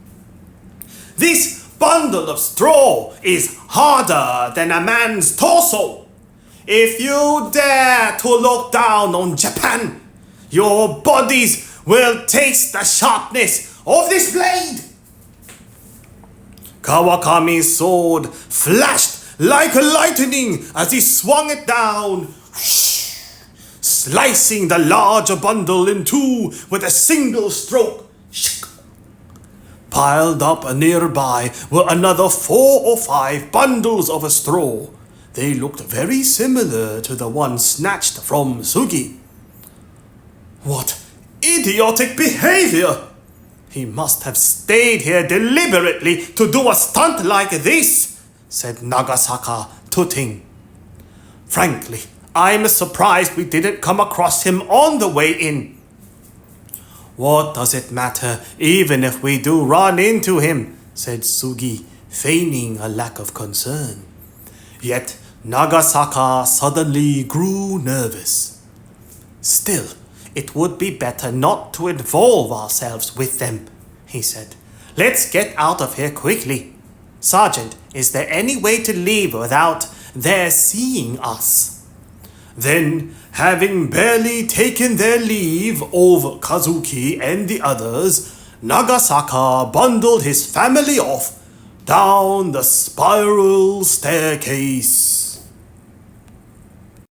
"This bundle of straw is harder than a man's torso. If you dare to look down on Japan, your bodies will taste the sharpness of this blade." Kawakami's sword flashed like lightning as he swung it down, slicing the larger bundle in two with a single stroke. Piled up nearby were another 4 or 5 bundles of straw. They looked very similar to the one snatched from Tsugi. "What idiotic behavior! He must have stayed here deliberately to do a stunt like this," said Nagasaka, tooting. "Frankly, I'm surprised we didn't come across him on the way in." "What does it matter, even if we do run into him?" said Tsugi, feigning a lack of concern. Yet Nagasaka suddenly grew nervous. "Still, it would be better not to involve ourselves with them," he said. "Let's get out of here quickly. Sergeant, is there any way to leave without their seeing us?" Then, having barely taken their leave of Kazuki and the others, Nagasaka bundled his family off down the spiral staircase.